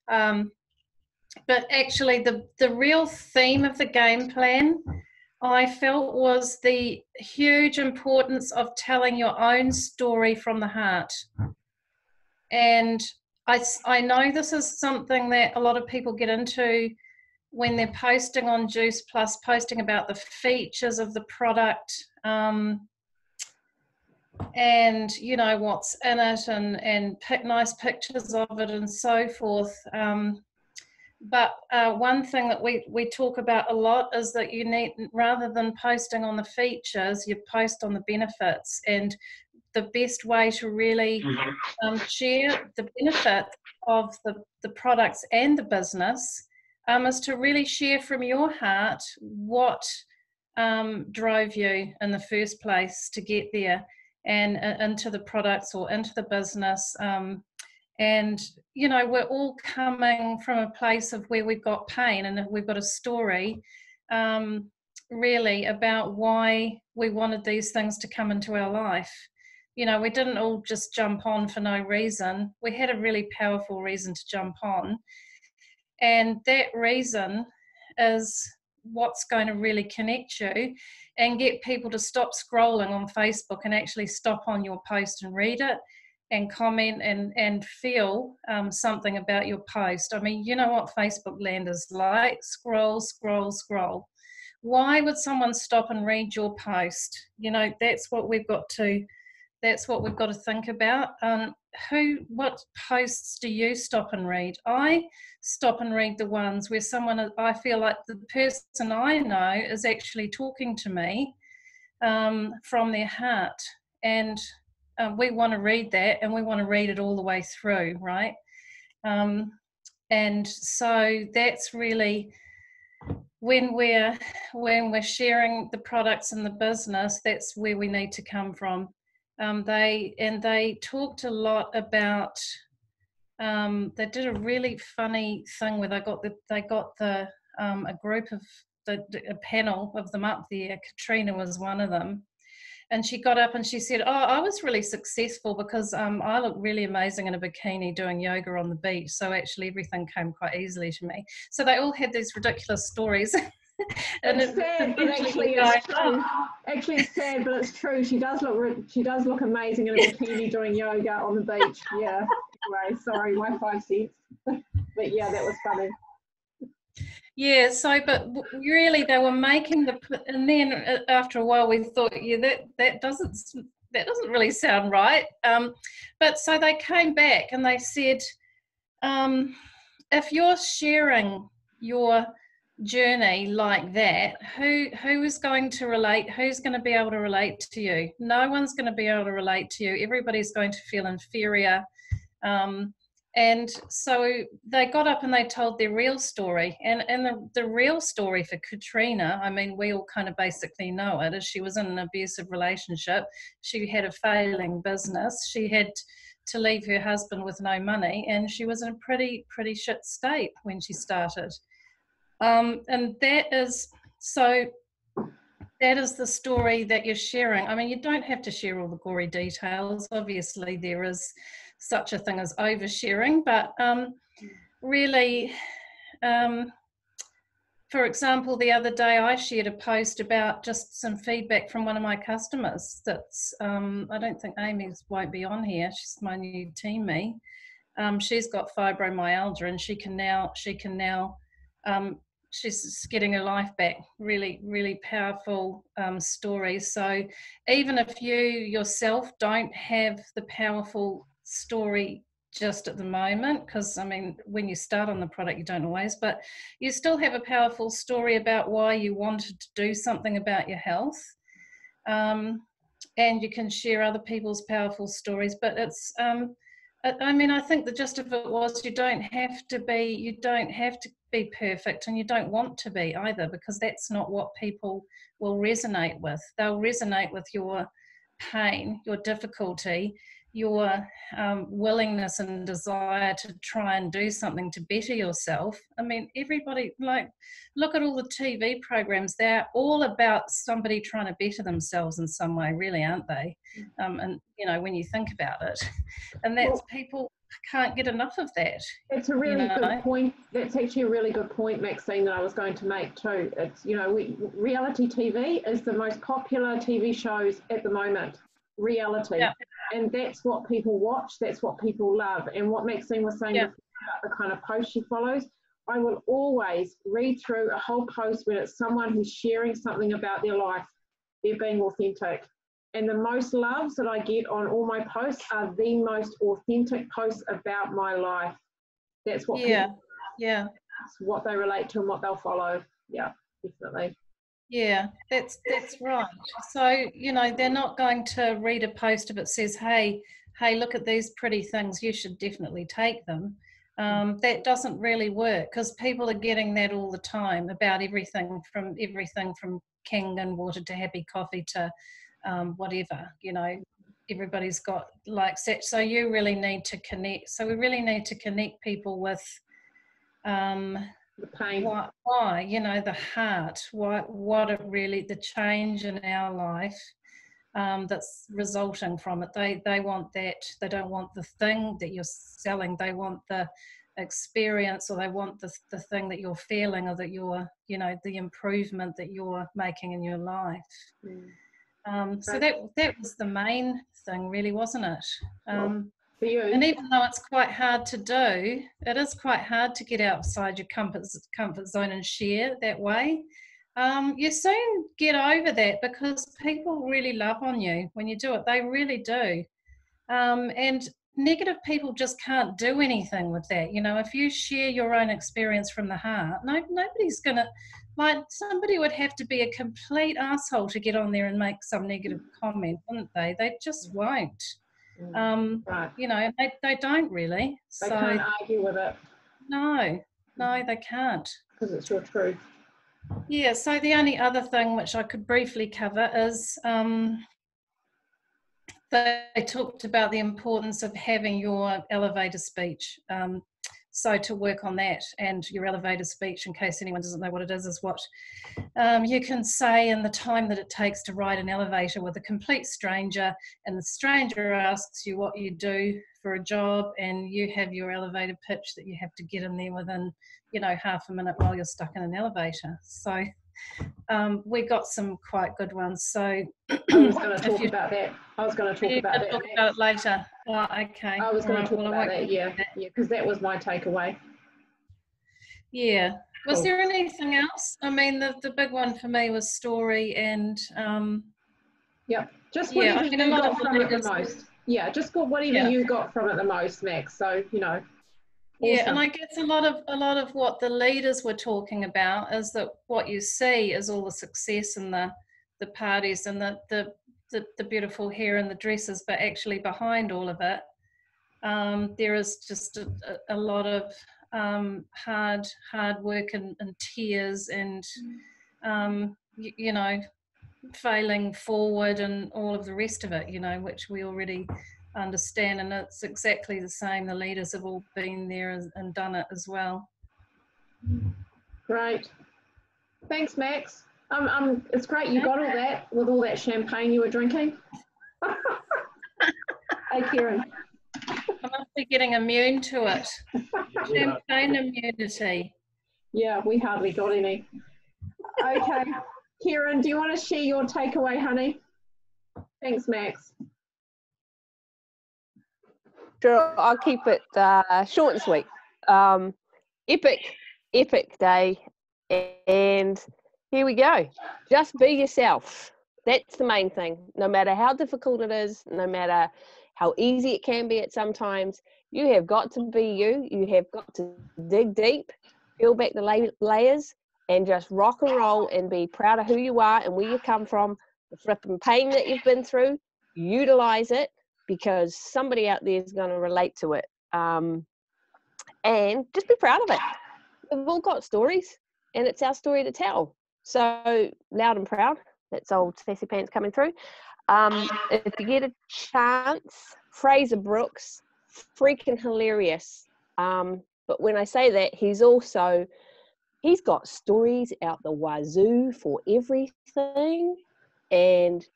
But actually, the real theme of the game plan, I felt, was the huge importance of telling your own story from the heart. And I know this is something that a lot of people get into when they're posting on Juice Plus, posting about the features of the product, and you know what's in it, and pick nice pictures of it and so forth. But one thing that we talk about a lot is that you need, rather than posting on the features, you post on the benefits. And the best way to really share the benefit of the products and the business is to really share from your heart what drove you in the first place to get there, and into the products or into the business. And you know, we're all coming from a place of where we've got pain and we've got a story really about why we wanted these things to come into our life. You know, we didn't all just jump on for no reason. We had a really powerful reason to jump on, and that reason is what's going to really connect you and get people to stop scrolling on Facebook and actually stop on your post and read it and comment and feel something about your post. I mean, you know what Facebook land is like. Scroll, scroll, scroll. Why would someone stop and read your post? You know, that's what we've got to think about. What posts do you stop and read? I stop and read the ones where someone, I feel like the person I know is actually talking to me from their heart. And we want to read that, and we want to read it all the way through, right? And so that's really, when we're sharing the products in the business, that's where we need to come from. They talked a lot about. They did a really funny thing where they got a group of a panel of them up there. Katrina was one of them, and she got up and she said, "Oh, I was really successful because I look really amazing in a bikini doing yoga on the beach. So actually, everything came quite easily to me." So they all had these ridiculous stories. And it's sad, but actually it's true. Actually, it's sad, but it's true. She does look amazing in a bikini doing yoga on the beach. Yeah. Anyway, sorry, my 5 cents. But yeah, that was funny. Yeah. So, but really, they were making and then after a while, we thought, yeah, that doesn't really sound right. But so they came back and they said, if you're sharing your journey like that, who is going to relate? Who's going to be able to relate to you? No one's going to be able to relate to you. Everybody's going to feel inferior. And so they got up and they told their real story. And the real story for Katrina, I mean, we all kind of basically know it, is she was in an abusive relationship. She had a failing business. She had to leave her husband with no money, and she was in a pretty shit state when she started. And that is the story that you're sharing. I mean, you don't have to share all the gory details. Obviously, there is such a thing as oversharing, but really, for example, the other day I shared a post about just some feedback from one of my customers. That's I don't think Amy's won't be on here. She's my new teammate. She's got fibromyalgia, and she can now she's getting her life back. Really powerful story. So even if you yourself don't have the powerful story just at the moment, because I mean, when you start on the product, you don't always, but you still have a powerful story about why you wanted to do something about your health. And you can share other people's powerful stories, but it's I mean, I think the gist of it was you don't have to be perfect, and you don't want to be either, because that's not what people will resonate with. They'll resonate with your pain, your difficulty, your willingness and desire to try and do something to better yourself. I mean, everybody, like, look at all the TV programs. They're all about somebody trying to better themselves in some way, really, aren't they? And, you know, when you think about it. And that's people can't get enough of that. It's a really good point. That's actually a really good point, Maxine, that I was going to make too. It's, you know, reality TV is the most popular TV shows at the moment, reality. Yeah. And that's what people watch, that's what people love. And what Maxine was saying before about the kind of post she follows, I will always read through a whole post when it's someone who's sharing something about their life. They're being authentic. And the most loves that I get on all my posts are the most authentic posts about my life. That's what people, that's what they relate to and what they'll follow. Yeah, definitely. Yeah, that's right. So, you know, they're not going to read a post if it says, hey, look at these pretty things, you should definitely take them. That doesn't really work, because people are getting that all the time about everything from King and water to happy coffee to whatever, you know, everybody's got likes that. So you really need to connect. So we really need to connect people with the pain. Why, you know, the heart, what it really, the change in our life that's resulting from it. They want that. They don't want the thing that you're selling. They want the experience, or they want the thing that you're feeling, or that you're, you know, the improvement that you're making in your life. So that was the main thing, really, wasn't it? For you. And even though it's quite hard to do, it is quite hard to get outside your comfort zone and share that way. You soon get over that, because people really love on you when you do it. They really do. And negative people just can't do anything with that. You know, if you share your own experience from the heart, nobody's going to, like, somebody would have to be a complete asshole to get on there and make some negative comment, wouldn't they? They just won't. Right. You know, they don't really. They can't argue with it. No, they can't. Because it's your truth. Yeah, so the only other thing which I could briefly cover is they talked about the importance of having your elevator speech. So to work on that, and your elevator speech, in case anyone doesn't know what it is what you can say in the time that it takes to ride an elevator with a complete stranger, and the stranger asks you what you do for a job, and you have your elevator pitch that you have to get in there within, you know, half a minute while you're stuck in an elevator. So we got some quite good ones. So I was going to talk about that. I was going to talk about that. Talk about it later. Oh, okay. I was going to talk about that. Yeah, because that was my takeaway. Yeah. Was Cool. there anything else? I mean, the big one for me was story and. Yep. Just whatever you got from it the most. Yeah, just whatever you got from it the most, Max. So, you know. Awesome. Yeah, and I guess a lot of what the leaders were talking about is that what you see is all the success and the parties and the beautiful hair and the dresses, but actually behind all of it, there is just a lot of hard work and tears and you know, failing forward and all of the rest of it, you know, which we already understand, and it's exactly the same. The leaders have all been there and done it as well. Great. Thanks, Max. It's great you got all that with all that champagne you were drinking. Hey, Kieran. I must be getting immune to it. Champagne immunity. Yeah, we hardly got any. Okay. Kieran, do you want to share your takeaway, honey? Thanks, Max. Sure, I'll keep it short and sweet. Epic day, and here we go. Just be yourself. That's the main thing. No matter how difficult it is, no matter how easy it can be at sometimes, you have got to be you. You have got to dig deep, peel back the layers, and just rock and roll and be proud of who you are and where you come from, the flipping pain that you've been through. Utilize it, because somebody out there is going to relate to it. And just be proud of it. We've all got stories, and it's our story to tell. So loud and proud. That's old Sassy Pants coming through. If you get a chance, Fraser Brooks, freaking hilarious. But when I say that, he's got stories out the wazoo for everything. And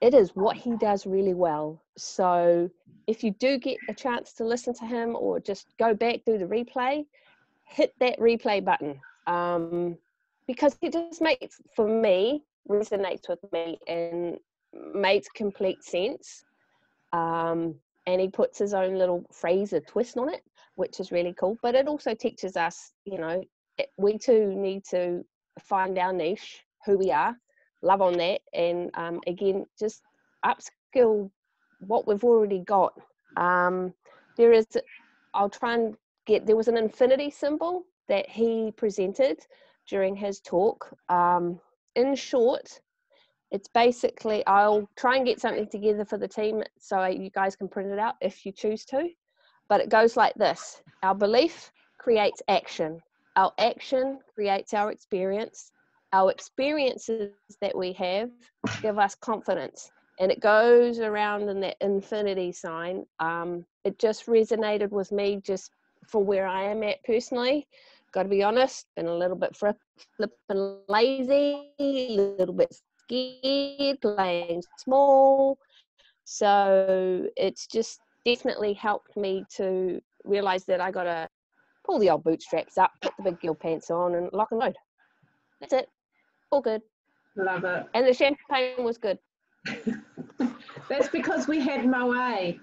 it is what he does really well. So if you do get a chance to listen to him or just go back through the replay, hit that replay button, because it just makes, for me, resonates with me and makes complete sense. And he puts his own little phrase or twist on it, which is really cool. But it also teaches us, you know, we too need to find our niche, who we are, love on that, and again, just upskill what we've already got. There is, I'll try and get, there was an infinity symbol that he presented during his talk. In short, it's basically, I'll try and get something together for the team so you guys can print it out if you choose to, but it goes like this: our belief creates action, our action creates our experiences that we have give us confidence, and it goes around in that infinity sign. It just resonated with me just for where I am at personally. Got to be honest, been a little bit flipping lazy, a little bit scared, playing small. So it's just definitely helped me to realize that I got to pull the old bootstraps up, put the big girl pants on, and lock and load. That's it. All good. Love it. And the champagne was good. That's because we had Moe.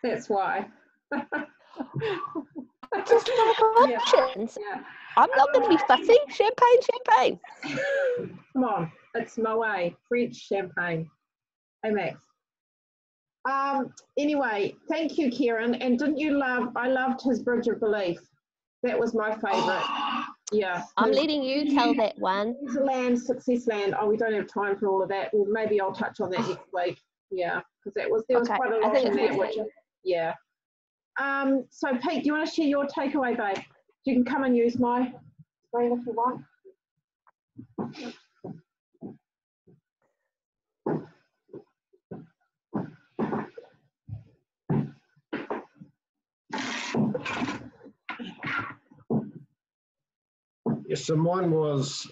That's why. Just like options. Yeah. I'm not going to be fussy. Champagne. Come on, it's Moe, French champagne. Hey, Max. Anyway, thank you, Kieran. And didn't you I loved his Bridge of Belief. That was my favourite. Yeah. I'm letting you tell that one. Success land. Oh, we don't have time for all of that. Well, maybe I'll touch on that next week. Yeah, because there was quite a lot in that. Yeah. So Pete, do you want to share your takeaway, babe? You can come and use my screen if you want. Yes, so mine was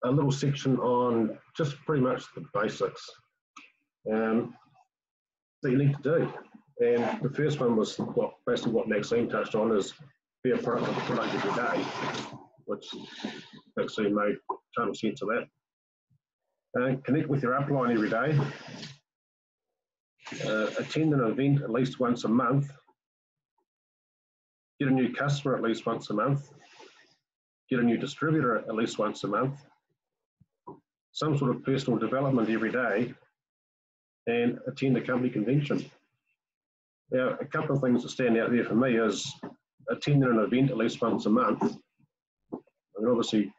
a little section on just pretty much the basics that you need to do. And the first one was basically what Maxine touched on, is be a productive every day, which Maxine made total sense of that. Connect with your upline every day. Attend an event at least once a month. Get a new customer at least once a month. Get a new distributor at least once a month. Some sort of personal development every day, and attend a company convention. Now, a couple of things that stand out there for me is attending an event at least once a month. I mean, obviously,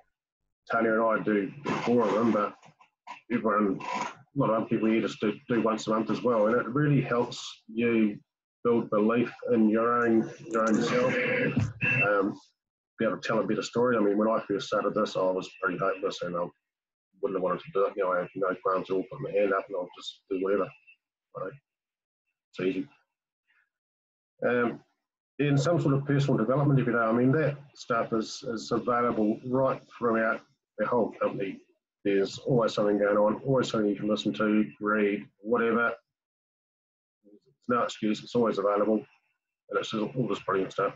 Talia and I do 4 of them, but a lot of other people here just do once a month as well, and it really helps you build belief in your own self. Be able to tell a better story. I mean, when I first started this, I was pretty hopeless, and I wouldn't have wanted to do it. You know, I have no qualms at all, put my hand up and I'll just do whatever. Right? It's easy. In some sort of personal development every day, I mean, that stuff is available right throughout the whole company. There's always something going on, always something you can listen to, read, whatever. There's no excuse, it's always available, and it's just all this brilliant stuff.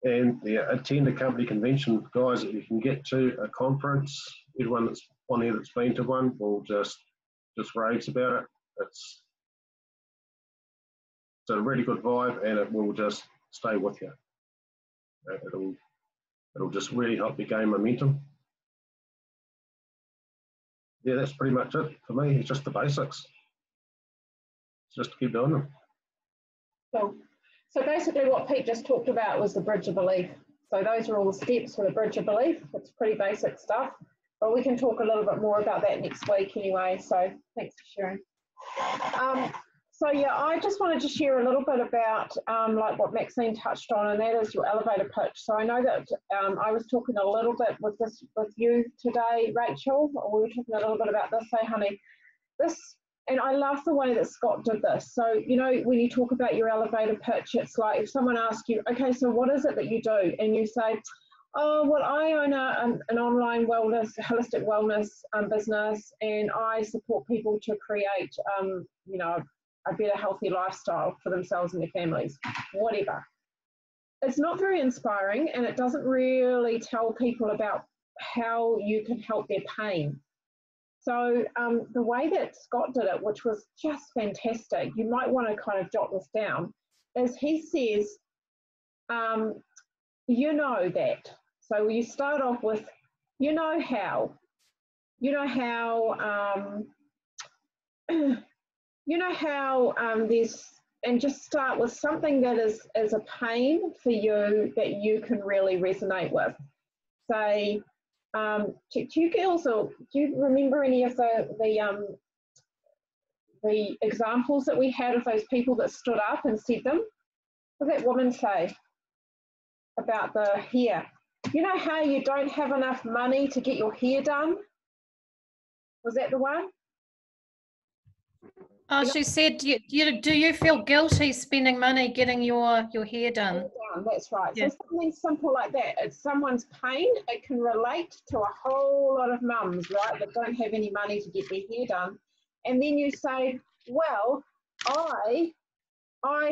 And attend a company convention, guys, that you can get to a conference. Everyone that's on here that's been to one will just raves about it. It's a really good vibe, and it will just stay with you. It'll just really help you gain momentum. Yeah, that's pretty much it for me. It's just the basics. Just keep doing them. So basically what Pete just talked about was the Bridge of Belief. So those are all the steps for the Bridge of Belief. It's pretty basic stuff, but we can talk a little bit more about that next week anyway. So thanks for sharing. So yeah, I just wanted to share a little bit about like what Maxine touched on, and that is your elevator pitch. So I know that I was talking a little bit with you today, Rachel. We were talking a little bit about this. Hey, honey, this, and I love the way that Scott did this. So, you know, when you talk about your elevator pitch, it's like if someone asks you, okay, so what is it that you do? And you say, Oh, well, I own an online wellness, holistic wellness business, and I support people to create, you know, a better, healthy lifestyle for themselves and their families, whatever. It's not very inspiring, and it doesn't really tell people about how you can help their pain. So the way that Scott did it, which was just fantastic, you might want to kind of jot this down, is he says, you know that. So you start off with, you know how, there's, and just start with something that is a pain for you that you can really resonate with. Say, do you girls, or do you remember any of the examples that we had of those people that stood up and said them? What did that woman say about the hair? You know how you don't have enough money to get your hair done? Was that the one? Oh, she said, do you feel guilty spending money getting your hair done? That's right. Yeah. So something simple like that. It's someone's pain. It can relate to a whole lot of mums, right, that don't have any money to get their hair done. And then you say, well, I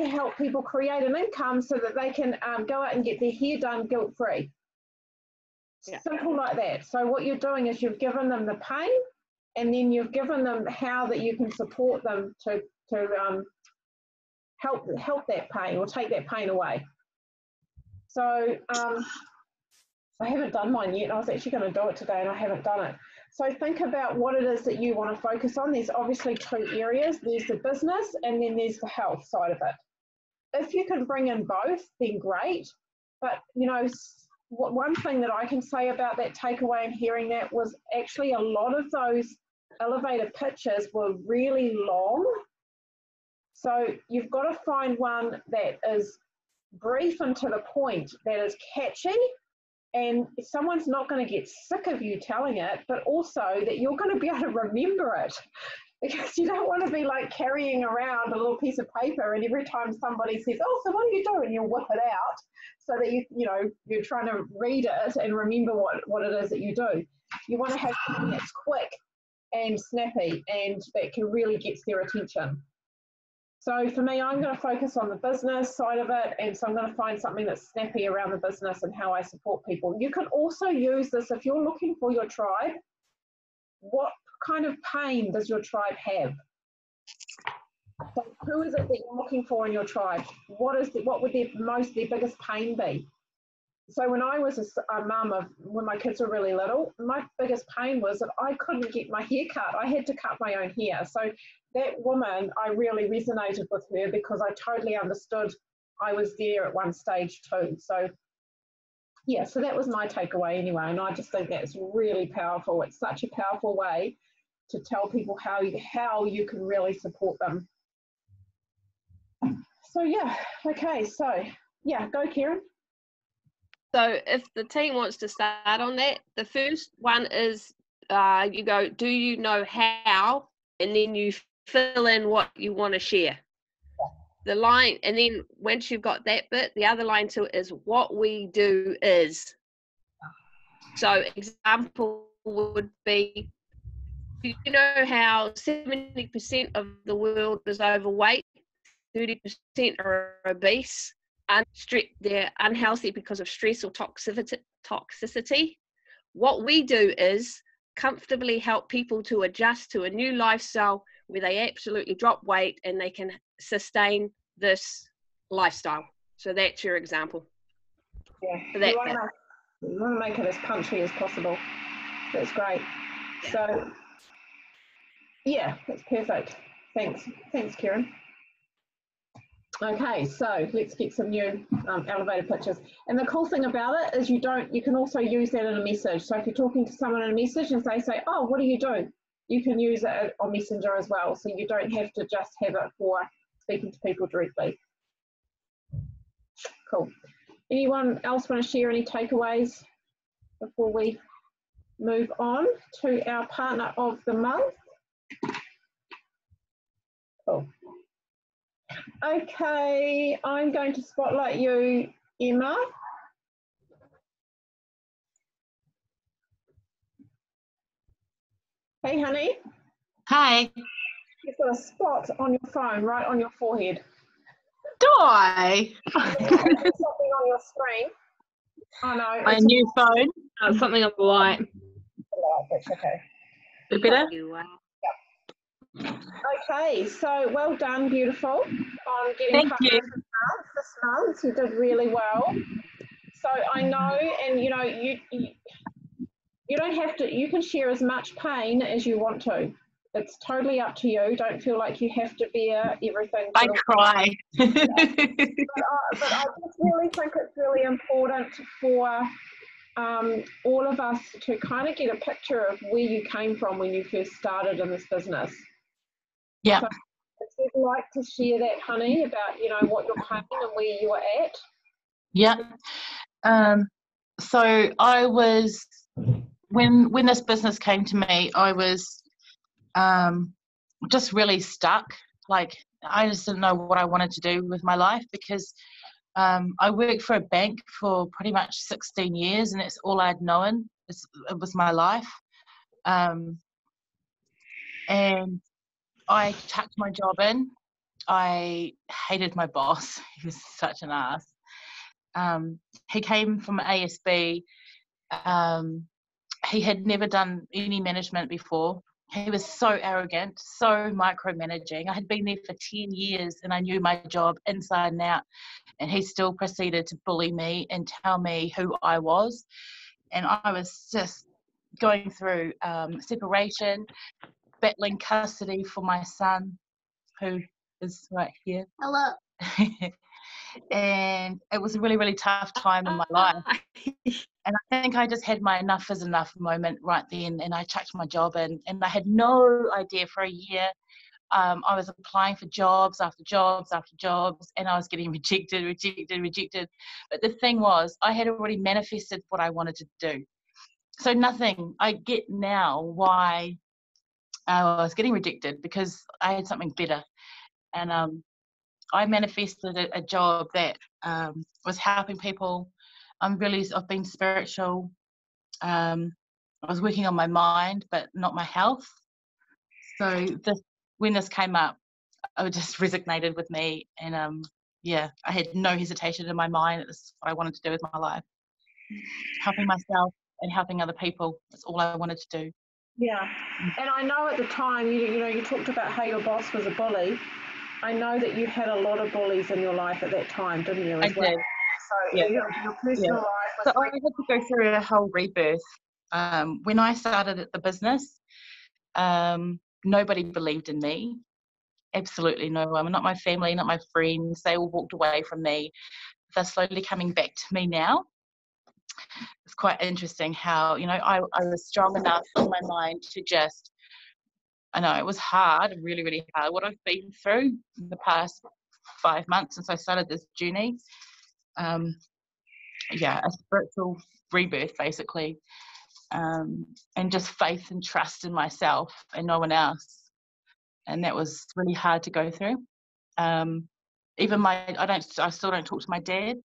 help people create an income so that they can go out and get their hair done guilt-free. Yeah. Simple like that. So what you're doing is you've given them the pain, and then you've given them how that you can support them to help that pain or take that pain away. So I haven't done mine yet. I was actually going to do it today and I haven't done it. So think about what it is that you want to focus on. There's obviously two areas. There's the business and then there's the health side of it. If you can bring in both, then great. But, you know, one thing that I can say about that takeaway and hearing that was actually a lot of those elevator pitches were really long. So you've got to find one that is brief and to the point, that is catchy, and someone's not going to get sick of you telling it, but also that you're going to be able to remember it, because you don't want to be like carrying around a little piece of paper and every time somebody says, oh, so what do you do? And you'll whip it out so that you're trying to read it and remember what it is that you do. You want to have something that's quick and snappy and that can really get their attention. So for me, I'm going to focus on the business side of it, and so I'm going to find something that's snappy around the business and how I support people. You can also use this if you're looking for your tribe. What kind of pain does your tribe have? So who is it that you're looking for in your tribe? What would their biggest pain be? So when I was a mum when my kids were really little, my biggest pain was that I couldn't get my hair cut. I had to cut my own hair. So that woman, I really resonated with her because I totally understood. I was there at one stage too. So yeah, so that was my takeaway anyway. And I just think that's really powerful. It's such a powerful way to tell people how you can really support them. So yeah, okay. So yeah, go Kieran. So if the team wants to start on that, the first one is you go, do you know how? And then you fill in what you want to share. The line, and then once you've got that bit, the other line to it is what we do is. So example would be, do you know how 70% of the world is overweight, 30% are obese, they're unhealthy because of stress or toxicity. What we do is comfortably help people to adjust to a new lifestyle where they absolutely drop weight and they can sustain this lifestyle. So that's your example. Yeah, you want to make it as punchy as possible. That's great. So yeah, that's perfect. Thanks, Kieran. Okay, so let's get some new elevator pitches. And the cool thing about it is you can also use that in a message. So if you're talking to someone in a message and they say, oh, what do you do? You can use it on Messenger as well. So you don't have to just have it for speaking to people directly. Cool. Anyone else want to share any takeaways before we move on to our partner of the month? Cool. Okay, I'm going to spotlight you, Emma. Hey, honey. Hi. You've got a spot on your phone, right on your forehead. Do I? Something on your screen. Oh no. My new phone. Oh, something on the light. That's okay. Is it better? Okay, so well done, beautiful, on getting Thank partner you. of the month this month. You did really well. So I know, and you know, you don't have to. You can share as much pain as you want to. It's totally up to you. Don't feel like you have to bear everything. I cry. But I just really think it's really important for all of us to kind of get a picture of where you came from when you first started in this business. Yeah. So if you'd like to share that, honey, about, you know, what you're paying and where you were at. Yeah. So I was, when this business came to me, I was just really stuck. Like, I just didn't know what I wanted to do with my life, because I worked for a bank for pretty much 16 years, and it's all I'd known. It was my life. And I tucked my job in. I hated my boss. He was such an ass. He came from ASB. He had never done any management before. He was so arrogant, so micromanaging. I had been there for 10 years and I knew my job inside and out. And he still proceeded to bully me and tell me who I was. And I was just going through separation, battling custody for my son, who is right here. Hello. And it was a really, really tough time in my life. And I think I just had my enough is enough moment right then, and I chucked my job in, and I had no idea for a year. I was applying for jobs after jobs after jobs, and I was getting rejected. But the thing was, I had already manifested what I wanted to do. So nothing, I get now why I was getting rejected, because I had something better. And I manifested a job that was helping people. I've been spiritual. I was working on my mind, but not my health. So when this came up, I just resonated with me, and I had no hesitation in my mind. This is what I wanted to do with my life, helping myself and helping other people. That's all I wanted to do. Yeah, and I know at the time, you talked about how your boss was a bully. I know that you had a lot of bullies in your life at that time, didn't you? I did. So your personal life was. So I had to go through a whole rebirth. When I started at the business, nobody believed in me. Absolutely no one. Not my family, not my friends. They all walked away from me. They're slowly coming back to me now. It's quite interesting how, I was strong enough in my mind to just, I know it was hard, really, really hard, what I've been through in the past 5 months since I started this journey. A spiritual rebirth, basically, and just faith and trust in myself and no one else. And that was really hard to go through. Even I still don't talk to my dad.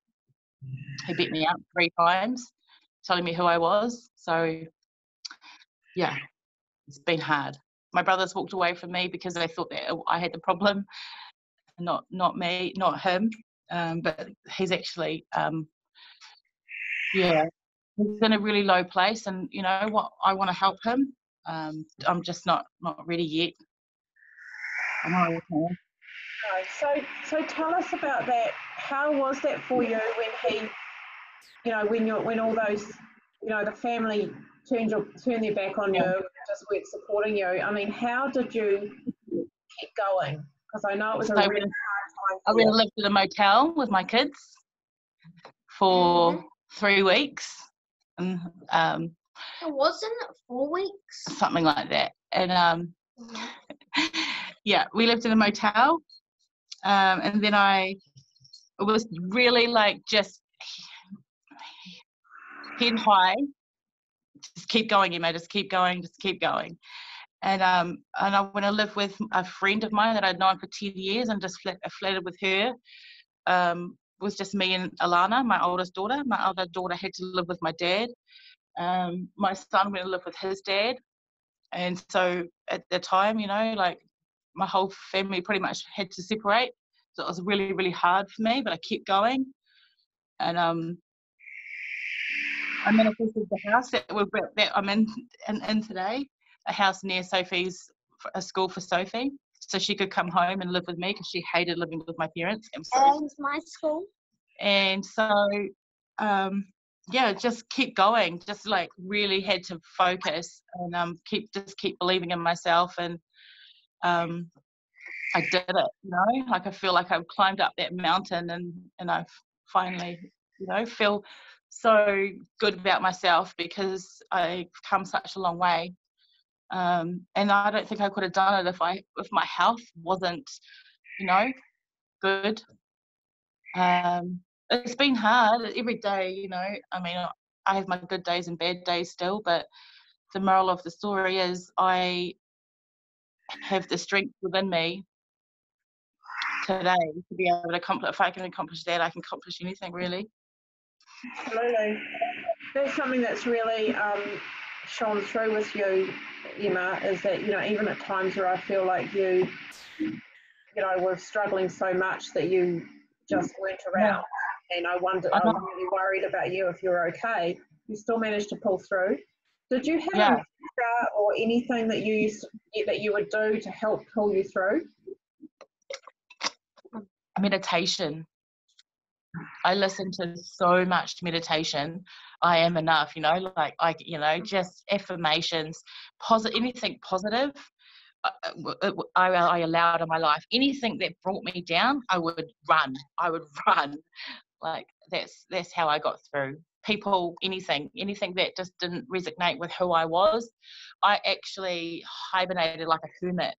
He beat me up 3 times, telling me who I was. So, yeah, it's been hard. My brothers walked away from me because they thought that I had the problem, not me, not him. But he's actually, he's in a really low place, and you know what? I want to help him. I'm just not ready yet. I know I can. So tell us about that. How was that for you when he, when all those, the family turned their back on you and just weren't supporting you? I mean, how did you keep going? Because I know it was a really hard time. I went and lived in a motel with my kids for 3 weeks, and It wasn't 4 weeks. Something like that. And we lived in a motel, and then it was really like just head high. Just keep going, Emma. Just keep going. And I went to live with a friend of mine that I'd known for 10 years, and just flattered with her. It was just me and Alana, my oldest daughter. My other daughter had to live with my dad. My son went to live with his dad. And so at the time, you know, like my whole family pretty much had to separate. So it was really, really hard for me, but I kept going. And I manifested the house that I'm in today, a house near Sophie's, a school for Sophie, so she could come home and live with me because she hated living with my parents. And my school. And so, yeah, just keep going. Just like really had to focus and keep believing in myself. And I did it. You know, like I feel like I've climbed up that mountain and I've finally, you know, feel so good about myself because I've come such a long way. And I don't think I could have done it if my health wasn't, you know, good. It's been hard every day, you know. I mean, I have my good days and bad days still, but the moral of the story is I have the strength within me today to be able to accomplish. If I can accomplish that, I can accomplish anything, really. Absolutely. That's something that's really shone through with you, Emma, is that, you know, even at times where I feel like you were struggling so much that you just weren't around. Yeah. And I was really worried about you if you were okay. You still managed to pull through. Did you have a mantra or anything that you would do to help pull you through? Meditation. I listen to so much meditation. I am enough, you know, like just affirmations, anything positive. I allowed in my life. Anything that brought me down, I would run. Like that's how I got through. People, anything that just didn't resonate with who I was, I actually hibernated like a hermit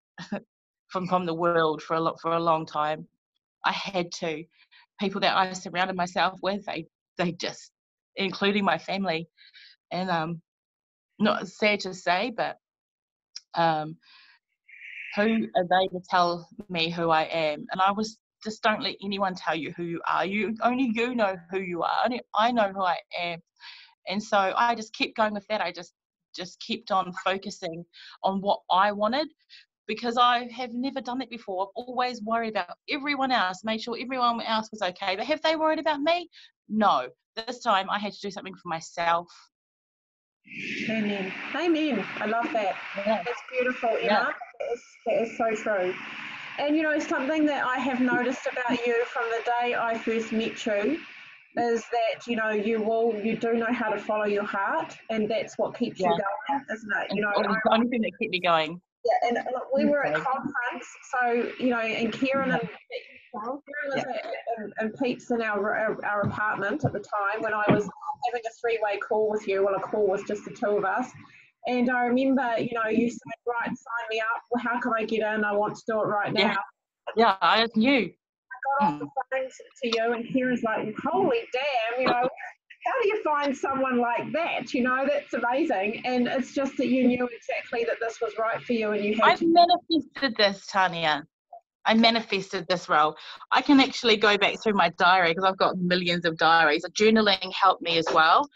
from the world for a long time. I had to. People that I surrounded myself with, they just, including my family, and not sad to say, but who are they to tell me who I am? And I was just, don't let anyone tell you who you are. Only you know who you are. Only I know who I am. And so I just kept going with that. I just kept on focusing on what I wanted, because I have never done it before. I've always worried about everyone else, made sure everyone else was okay. But have they worried about me? No. This time I had to do something for myself. Amen. Amen. I love that. Yeah. That's beautiful, Emma. Yeah. That is so true. And, you know, something that I have noticed about you from the day I first met you is that, you know, you do know how to follow your heart, and that's what keeps you going, isn't it? You know, it's the only thing that kept me going. Yeah, and look, we were at conference, so, you know, and Kieran was and Pete's in our apartment at the time when I was having a three-way call with you. Well, a call was just the two of us. And I remember, you know, you said, right, sign me up. Well, how can I get in? I want to do it right now. Yeah, I knew. I got off the phone to you, and Kieran's like, holy damn, you know, how do you find someone like that? You know, that's amazing. And it's just that you knew exactly that this was right for you, and you had manifested this, Tanya. I manifested this role. I can actually go back through my diary, because I've got millions of diaries. Journaling helped me as well.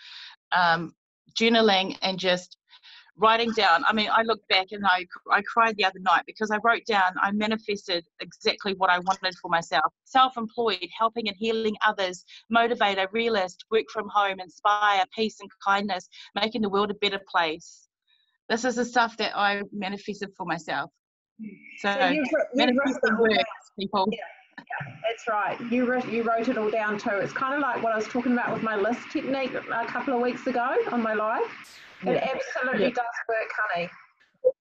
Journaling and just writing down. I mean, I look back and I cried the other night because I wrote down, I manifested exactly what I wanted for myself. Self-employed, helping and healing others, motivator, realist, work from home, inspire, peace and kindness, making the world a better place. This is the stuff that I manifested for myself. So manifesting works, people. Yeah, that's right. You wrote it all down too. It's kind of like what I was talking about with my list technique a couple of weeks ago on my live. It absolutely does work, honey.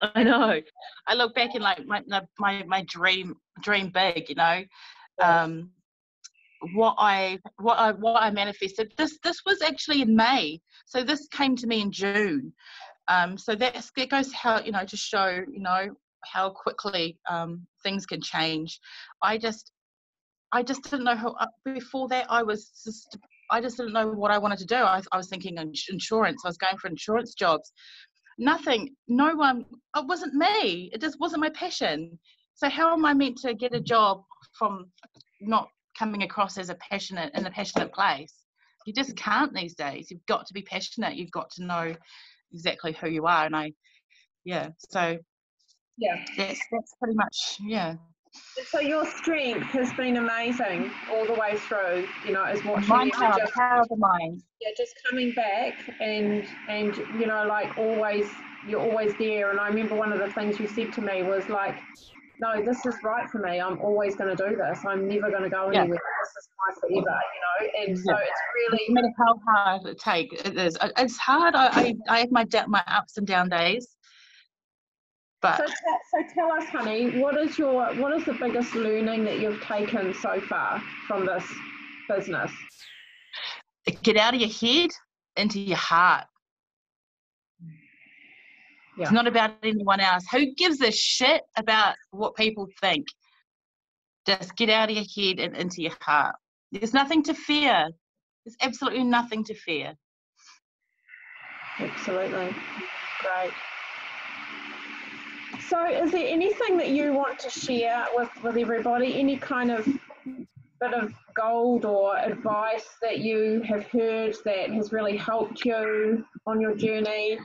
I know. I look back and like my dream big, you know. What I manifested. This was actually in May, so this came to me in June. So that goes how, you know, to show, you know, how quickly things can change. I just didn't know how. Before that, I just didn't know what I wanted to do. I was thinking insurance. I was going for insurance jobs. Nothing. No one. It wasn't me. It just wasn't my passion. So how am I meant to get a job from not coming across as in a passionate place? You just can't these days. You've got to be passionate. You've got to know exactly who you are. And yeah. So Yeah. that's pretty much, yeah. So your strength has been amazing all the way through, you know, is watching Mind you power, just, the power of the mind. yeah, just coming back and you know, like always, you're always there. And I remember one of the things you said to me was like, no, this is right for me. I'm always going to do this. I'm never going to go Yeah. anywhere. This is my forever, you know. And so Yeah. it's really, No matter how hard it takes, it is. It's hard. I have my ups and down days, but so tell us, honey, what is the biggest learning that you've taken so far from this business? get out of your head into your heart. Yeah. It's not about anyone else. Who gives a shit about what people think? Just get out of your head and into your heart. There's nothing to fear. There's absolutely nothing to fear. Absolutely. Great. So is there anything that you want to share with everybody? Any kind of bit of gold or advice that you have heard that has really helped you on your journey?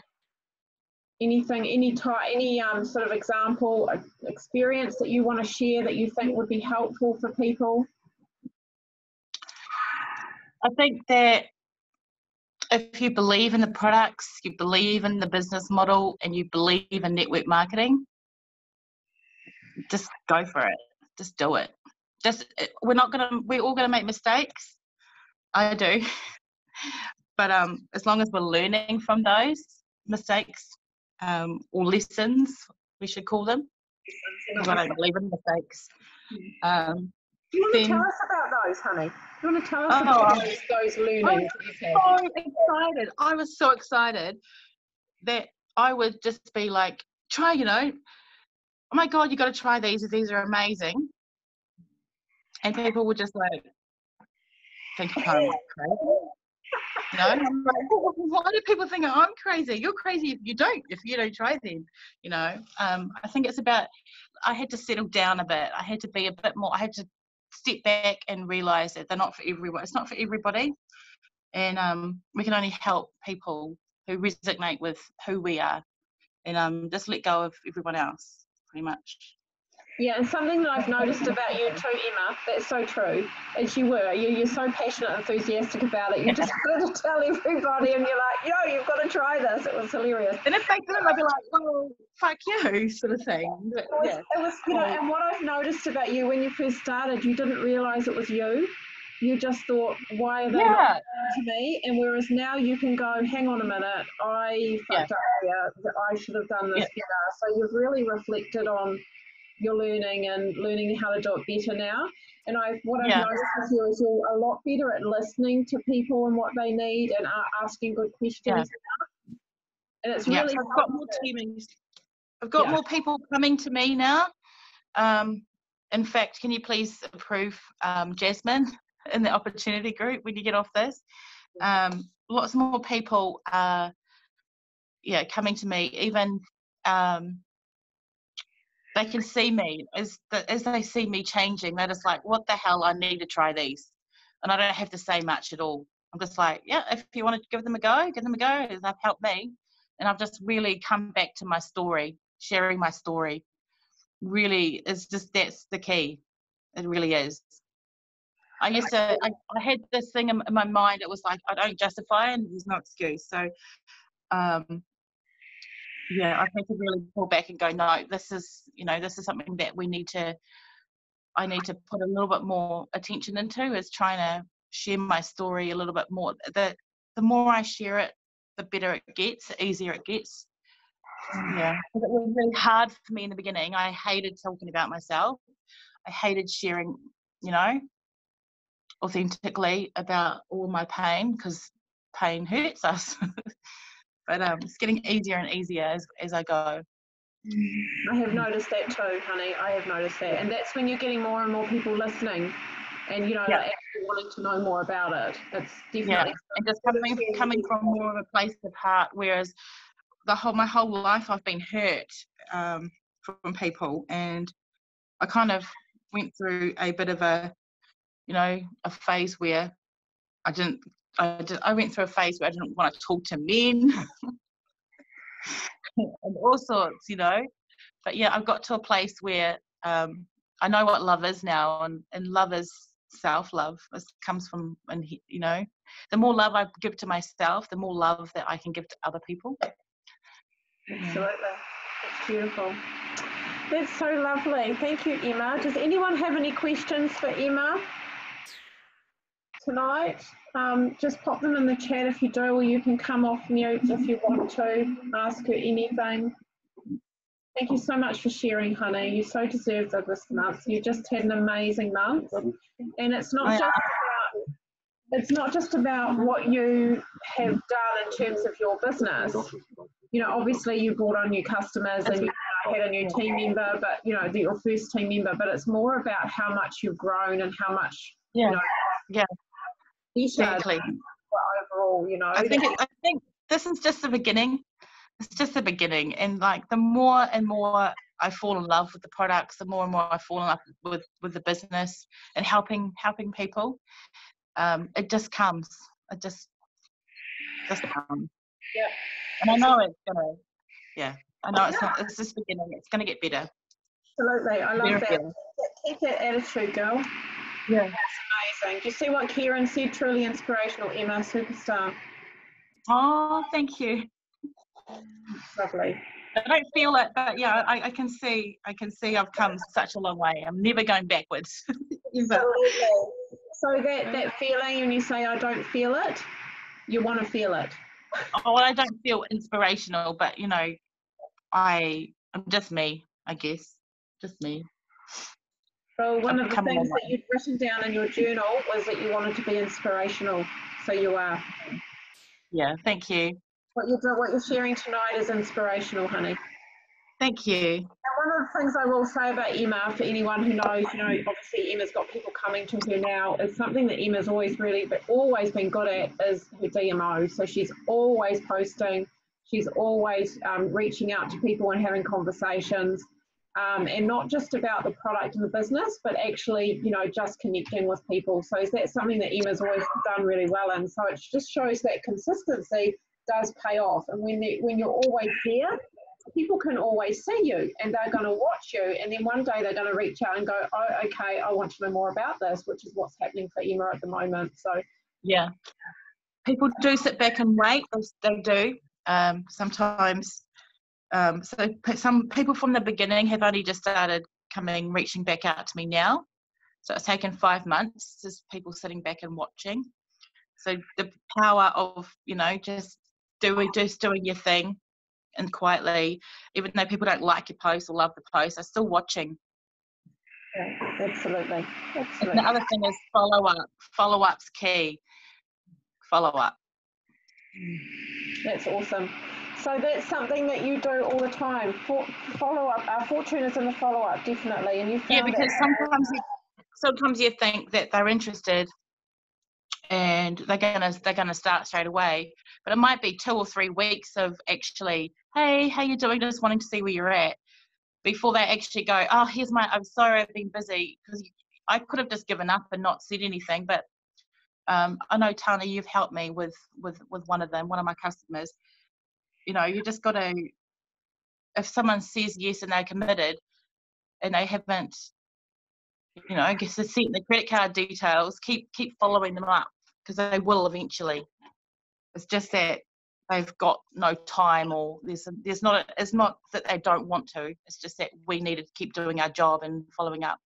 Anything, any sort of example, experience that you want to share that you think would be helpful for people? I think that if you believe in the products, you believe in the business model, and you believe in network marketing, just go for it. Just do it. We're all gonna make mistakes. I do. But as long as we're learning from those mistakes, or lessons, we should call them, because I don't believe in mistakes. Do you want to tell us about those, honey? Do you want to tell us about those learnings that you've had? I'm so excited. I was so excited that I would just be like, try, you know, oh my God, you got to try these. These are amazing. And people would just like think I'm crazy. You know, I'm like, why do people think I'm crazy? You're crazy if you don't try them. You know, I think it's about, I had to settle down a bit. I had to be a bit more, I had to step back and realize that they're not for everyone. It's not for everybody. And we can only help people who resonate with who we are, and just let go of everyone else, pretty much. Yeah, and something that I've noticed about you too, Emma, that's so true, is you're so passionate and enthusiastic about it. You just got to tell everybody and you're like, yo, you've got to try this. It was hilarious. And if they didn't, I'd be like, well, fuck you, sort of thing. But, it was you know, and what I've noticed about you when you first started, you didn't realise it was you. You just thought, why are they not to me? And whereas now you can go, hang on a minute, I fucked up here. I should have done this better. So you've really reflected on your learning and learning how to do it better now. And what I've noticed with you is you're a lot better at listening to people and what they need and asking good questions now. And it's really I've got more teamings. I've got more people coming to me now. In fact, can you please approve Jasmine in the opportunity group when you get off this? Lots more people are coming to me. Even they can see me as they see me changing. They're just like, what the hell, I need to try these. And I don't have to say much at all. I'm just like, yeah, if you want to give them a go, they've helped me. And I've just really come back to my story, sharing my story. Really, is just, that's the key. It really is. I had this thing in my mind. It was like, I don't justify, and there's no excuse. So I've had to really pull back and go, no, this is something that I need to put a little bit more attention into, is trying to share my story a little bit more. The more I share it, the better it gets, the easier it gets. Yeah, because it was really hard for me in the beginning. I hated talking about myself. I hated sharing, authentically about all my pain, because pain hurts us. But it's getting easier and easier as I go. I have noticed that too, honey. I have noticed that. And that's when you're getting more and more people listening and, like actually wanting to know more about it. It's definitely... And just coming from more of a place of heart, whereas my whole life I've been hurt from people, and I kind of went through a bit of a phase where I went through a phase where I didn't want to talk to men. and all sorts, you know. But yeah, I've got to a place where I know what love is now, and love is self-love. It comes from, and you know, the more love I give to myself, the more love that I can give to other people. Absolutely. That's beautiful. That's so lovely. Thank you, Emma. Does anyone have any questions for Emma tonight? Just pop them in the chat if you do, or you can come off mute if you want to ask her anything. Thank you so much for sharing, honey. You so deserved of this month. You just had an amazing month, and it's not just about what you have done in terms of your business. You know, obviously you brought on new customers and you had a new team member, but you know, your first team member. But it's more about how much you've grown and how much you know. Exactly. Overall, you know. I think this is just the beginning. It's just the beginning, and like the more and more I fall in love with the products, the more and more I fall in love with the business and helping people. It just comes. It just comes. Yeah. And I know it's gonna. Yeah. I know it's not. It's just beginning. It's gonna get better. Absolutely. I love that. Better. Keep that attitude, girl. Yeah. That's amazing. Do you see what Kieran said? Truly inspirational, Emma, superstar. Oh, thank you. Lovely. I don't feel it, but yeah, I can see I've come such a long way. I'm never going backwards. So that feeling, when you say I don't feel it, you want to feel it. Oh, I don't feel inspirational, but you know, I'm just me, I guess. Just me. Well, one of the things that you'd written down in your journal was that you wanted to be inspirational. So you are. Yeah, thank you. What you're sharing tonight is inspirational, honey. Thank you. And one of the things I will say about Emma, for anyone who knows, you know, obviously Emma's got people coming to her now, is something that Emma's always been good at is her DMO. So she's always posting, she's always reaching out to people and having conversations, and not just about the product and the business, but actually, you know, just connecting with people. So that's something that Emma's always done really well in. So it just shows that consistency does pay off. And when you're always there, people can always see you and they're going to watch you, and then one day they're going to reach out and go, oh, okay, I want to know more about this, which is what's happening for Emma at the moment. So yeah, people do sit back and wait. They do sometimes. So some people from the beginning have only just started reaching back out to me now. So it's taken 5 months, just people sitting back and watching. So the power of, you know, just doing your thing and quietly, even though people don't like your post or love the post, they're still watching. Yeah, absolutely. And the other thing is follow up. Follow up's key. Follow up. That's awesome. So that's something that you do all the time. Follow up. Our fortune is in the follow up, definitely. And you found because sometimes you think that they're interested and they're gonna start straight away, but it might be 2 or 3 weeks of actually, hey, how you doing? Just wanting to see where you're at, before they actually go, oh, I'm sorry, I've been busy, because I could have just given up and not said anything. But I know, Tana, you've helped me with one of my customers. You know, you just got to, if someone says yes and they're committed and they haven't, you know, I guess they sent the credit card details, keep following them up, because they will eventually. It's just that they've got no time, or it's not that they don't want to, it's just that we need to keep doing our job and following up.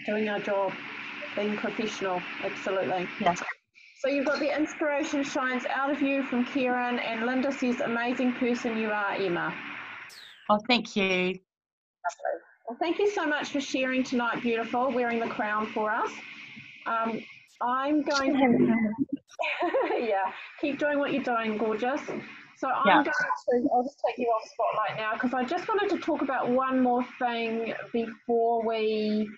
Doing our job, being professional, absolutely. Yeah. So you've got the inspiration shines out of you from Kieran, and Linda says, amazing person you are, Emma. Oh, thank you. Well, thank you so much for sharing tonight, beautiful, wearing the crown for us. I'm going to, yeah, keep doing what you're doing, gorgeous. So I'll just take you off spotlight now, because I just wanted to talk about one more thing before we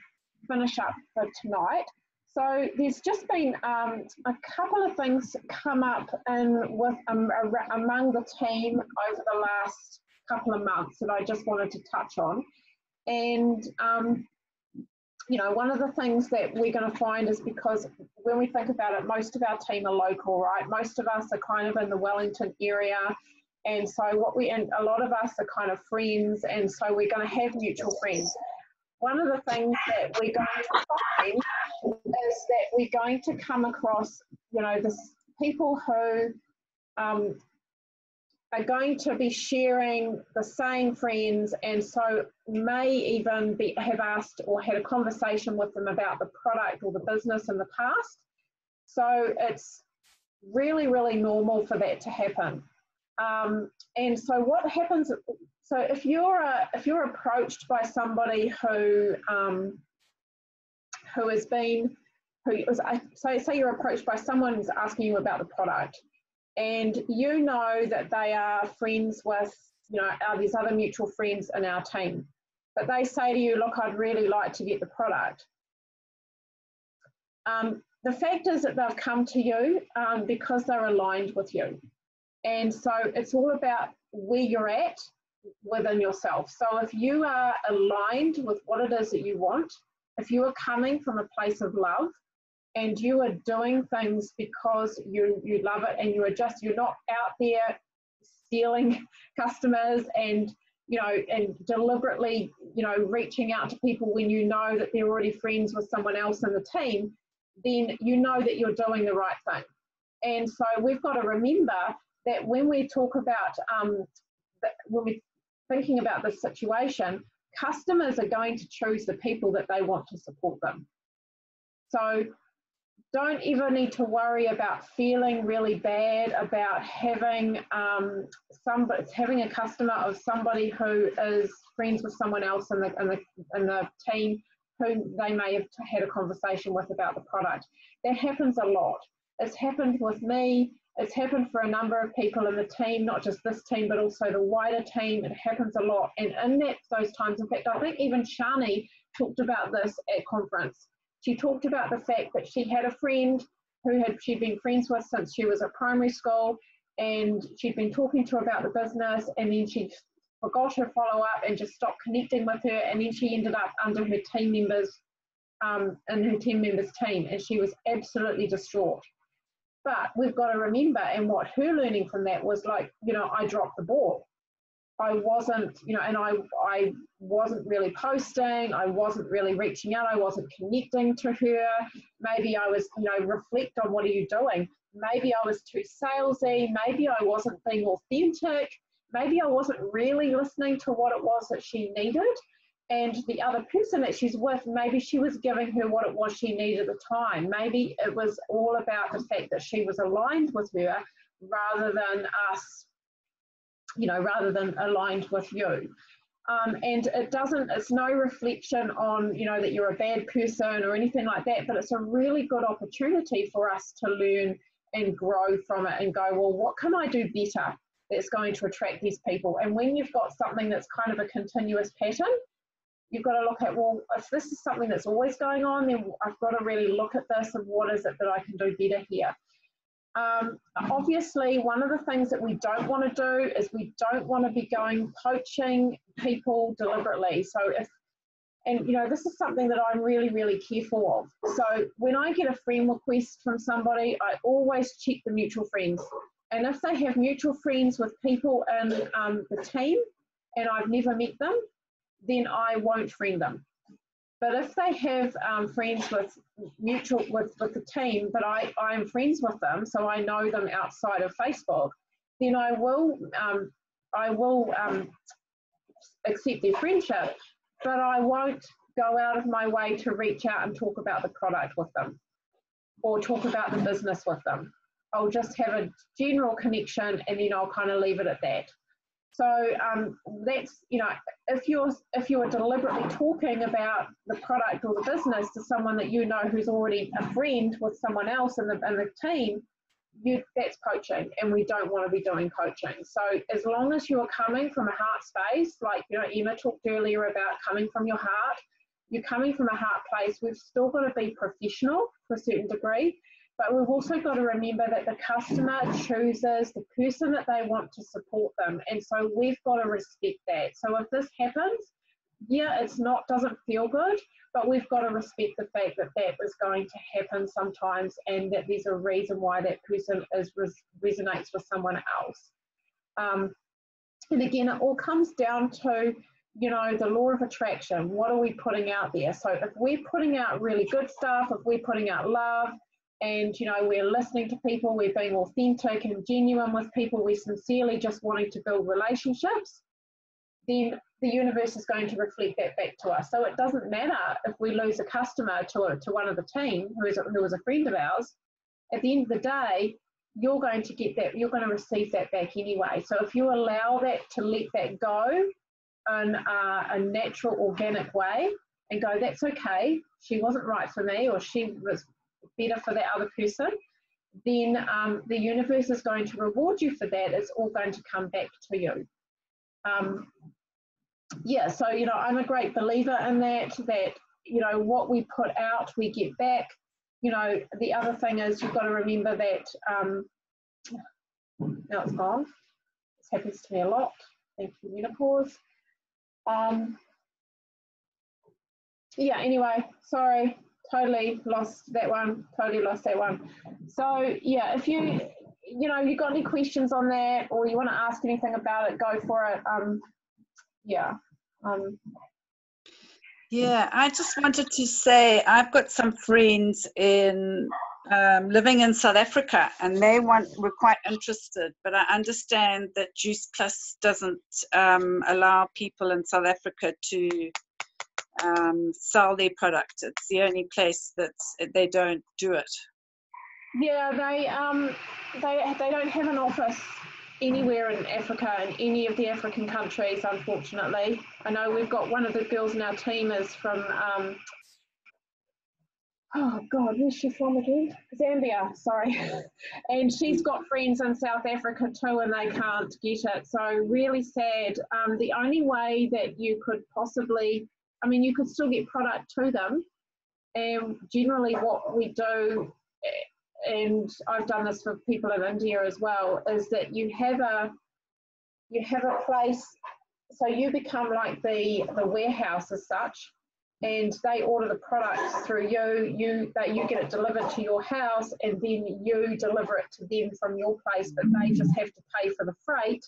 finish up for tonight. So there's just been a couple of things come up among the team over the last couple of months that I just wanted to touch on. And, you know, one of the things that we're going to find is, because when we think about it, most of our team are local, right? Most of us are kind of in the Wellington area. And so and a lot of us are kind of friends, and so we're going to have mutual friends. One of the things that we're going to find is that we're going to come across, you know, this people who are going to be sharing the same friends, and so may even have asked or had a conversation with them about the product or the business in the past. So it's really, really normal for that to happen. And so what happens? So if you're approached by somebody who say you're approached by someone who's asking you about the product, and you know that they are friends with, you know, these other mutual friends in our team, but they say to you, look, I'd really like to get the product. The fact is that they've come to you because they're aligned with you. And so it's all about where you're at within yourself. So if you are aligned with what it is that you want, if you are coming from a place of love, and you are doing things because you love it, and you're not out there stealing customers and, you know, and deliberately, you know, reaching out to people when you know that they're already friends with someone else in the team, then you know that you're doing the right thing. And so we've got to remember that when we talk about, when we're thinking about this situation, customers are going to choose the people that they want to support them. So don't ever need to worry about feeling really bad about having having a customer of somebody who is friends with someone else in the team who they may have had a conversation with about the product. That happens a lot. It's happened with me. It's happened for a number of people in the team, not just this team, but also the wider team. It happens a lot. And in those times, in fact, I think even Shani talked about this at conference. She talked about the fact that she had a friend who she'd been friends with since she was at primary school, and she'd been talking to her about the business, and then she forgot her follow-up and just stopped connecting with her, and then she ended up under her team members, in her team members' team, and she was absolutely distraught. But we've got to remember, and what her learning from that was like, you know, I dropped the ball. I wasn't, you know, and I wasn't really posting, I wasn't really reaching out, I wasn't connecting to her. Maybe I was, you know, reflect on what are you doing? Maybe I was too salesy, maybe I wasn't being authentic, maybe I wasn't really listening to what it was that she needed. And the other person that she's with, maybe she was giving her what it was she needed at the time. Maybe it was all about the fact that she was aligned with her rather than us, you know, rather than aligned with you. And it's no reflection on, you know, that you're a bad person or anything like that, but it's a really good opportunity for us to learn and grow from it and go, well, what can I do better that's going to attract these people? And when you've got something that's kind of a continuous pattern, you've got to look at, well, if this is something that's always going on, then I've got to really look at this and what is it that I can do better here. Obviously, one of the things that we don't want to do is we don't want to be going poaching people deliberately. So and you know, this is something that I'm really, really careful of. So when I get a friend request from somebody, I always check the mutual friends. And if they have mutual friends with people in the team and I've never met them, then I won't friend them. But if they have friends with the team, but I am friends with them, so I know them outside of Facebook, then I will accept their friendship, but I won't go out of my way to reach out and talk about the product with them or talk about the business with them. I'll just have a general connection and then I'll kind of leave it at that. So that's, you know, if you're deliberately talking about the product or the business to someone that you know who's already a friend with someone else in the team, that's poaching, and we don't want to be doing poaching. So as long as you are coming from a heart space, like, you know, Emma talked earlier about coming from your heart, you're coming from a heart place, we've still got to be professional to a certain degree. But we've also got to remember that the customer chooses the person that they want to support them. And so we've got to respect that. So if this happens, yeah, doesn't feel good, but we've got to respect the fact that that is going to happen sometimes and that there's a reason why that person resonates with someone else. And again, it all comes down to, you know, the law of attraction. What are we putting out there? So if we're putting out really good stuff, if we're putting out love, and, you know, we're listening to people, we're being authentic and genuine with people, we're sincerely just wanting to build relationships, then the universe is going to reflect that back to us. So it doesn't matter if we lose a customer to one of the team who is a friend of ours. At the end of the day, you're going to get that, you're going to receive that back anyway. So if you allow that to let that go in a natural, organic way and go, that's okay, she wasn't right for me, or she was better for that other person, then the universe is going to reward you for that. It's all going to come back to you. Yeah, so, you know, I'm a great believer in that, you know, what we put out, we get back. You know, the other thing is you've got to remember that, now it's gone. This happens to me a lot. Thank you, menopause. Yeah, anyway, sorry, totally lost that one. So, yeah, if you know, you got any questions on that, or you want to ask anything about it, go for it. Yeah. Yeah, I just wanted to say I've got some friends in living in South Africa, and were quite interested, but I understand that Juice Plus doesn't allow people in South Africa to sell their product. It's the only place that they don't do it. Yeah, they don't have an office anywhere in Africa, in any of the African countries, unfortunately. I know we've got one of the girls in our team is from, oh God, where's she from again? Zambia, sorry. And she's got friends in South Africa too, and they can't get it. So really sad. The only way that you could possibly, I mean, you could still get product to them. And generally what we do, and I've done this for people in India as well, is that you have a place, so you become like the warehouse as such, and they order the products through you get it delivered to your house, and then you deliver it to them from your place, but they just have to pay for the freight,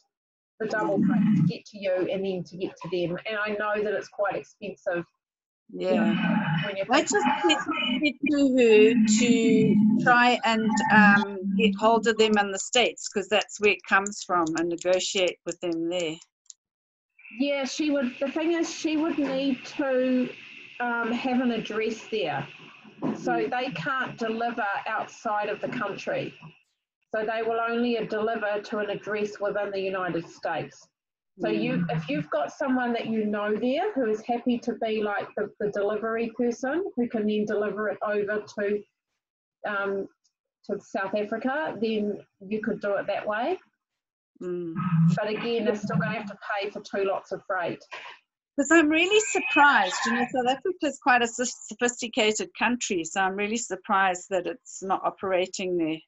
the double freight, to get to you and then to get to them. And I know that it's quite expensive. Yeah, I just said to her to try and get hold of them in the States, because that's where it comes from, and negotiate with them there. Yeah, she would. The thing is, she would need to have an address there, so they can't deliver outside of the country. So they will only deliver to an address within the United States. So if you've got someone that you know there who is happy to be like the delivery person, who can then deliver it over to South Africa, then you could do it that way. But again, they're still going to have to pay for 2 lots of freight. Because I'm really surprised, you know, South Africa is quite a sophisticated country, so I'm really surprised that it's not operating there.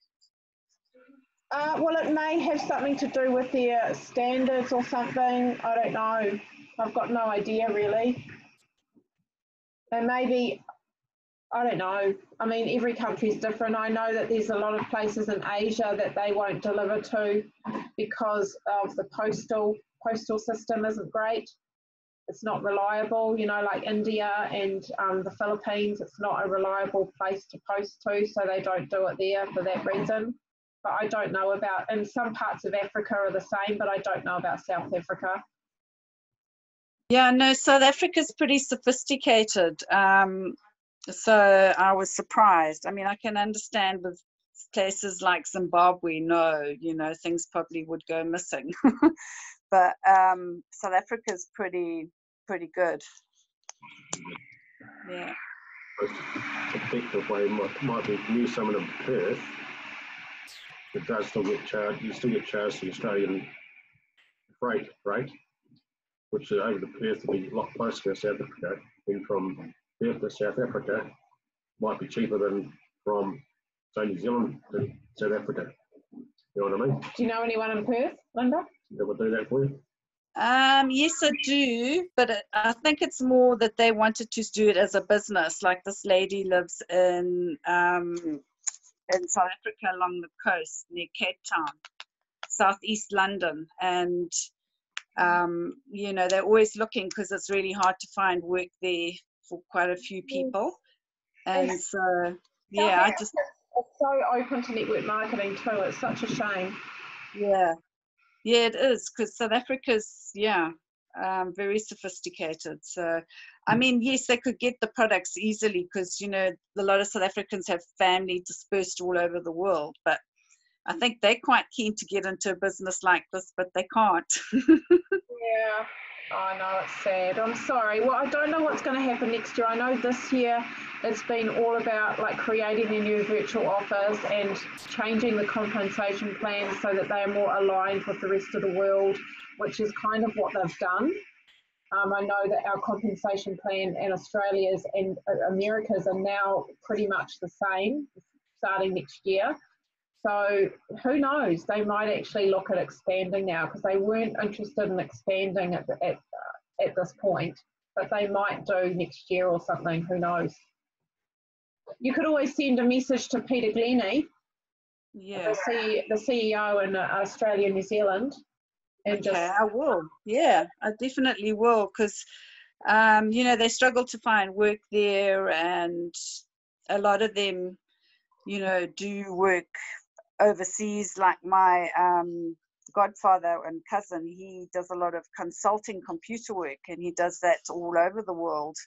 Well, it may have something to do with their standards or something. I don't know. I've got no idea, really. And maybe, I don't know. I mean, every country is different. I know that there's a lot of places in Asia that they won't deliver to because of the postal system isn't great. It's not reliable, you know, like India and the Philippines. It's not a reliable place to post to, so they don't do it there for that reason. But I don't know about, and some parts of Africa are the same, but I don't know about South Africa. Yeah, no, South Africa's pretty sophisticated. So I was surprised. I mean, I can understand with places like Zimbabwe, you know, things probably would go missing. But South Africa's pretty good. Yeah. Most effective way might be to use someone in Perth. It does still get charged. You still get charged the Australian freight rate, which over the Perth will be a lot closer to South Africa. And from Perth to South Africa might be cheaper than from, say, New Zealand to South Africa. You know what I mean? Do you know anyone in Perth, Linda? That would do that for you? Yes, I do, but I think it's more that they wanted to do it as a business. Like this lady lives in South Africa along the coast near Cape Town. southeast London, and you know, they're always looking because it's really hard to find work there for quite a few people. And so, yeah, it's so open to network marketing too. It's such a shame. Yeah, it is, because South Africa's, very sophisticated. So, I mean, yes, they could get the products easily because, you know, a lot of South Africans have family dispersed all over the world. But I think they're quite keen to get into a business like this, but they can't. Yeah, I know, it's sad. I'm sorry. Well, I don't know what's going to happen next year. I know this year it's been all about like creating a new virtual office and changing the compensation plans so that they are more aligned with the rest of the world, which is kind of what they've done. I know that our compensation plan in Australia's and America's are now pretty much the same starting next year. So who knows? They might actually look at expanding now, because they weren't interested in expanding at this point, but they might do next year or something. Who knows? You could always send a message to Peter Glennie, the CEO in Australia and New Zealand. And okay, I will. Yeah, I definitely will, because you know, they struggle to find work there, and a lot of them, you know, do work overseas. Like my godfather and cousin, he does a lot of consulting computer work, and he does that all over the world.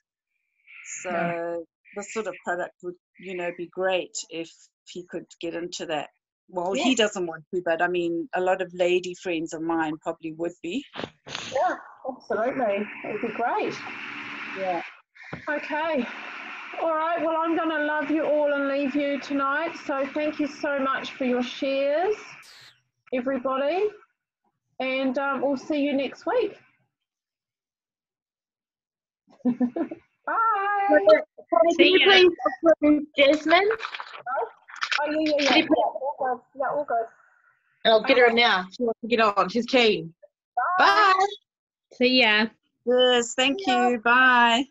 So this sort of product would, you know, be great if he could get into that. Well, he doesn't want to, but I mean, a lot of lady friends of mine probably would be. Yeah, absolutely. It would be great. Yeah. Okay. All right. Well, I'm going to love you all and leave you tonight. So thank you so much for your shares, everybody. And we'll see you next week. Bye. Can you please approve Jasmine? Oh, yeah. All good. Yeah, all good. I'll get her now. She wants to get on. She's keen. Bye. See ya. Yes, thank you. Bye.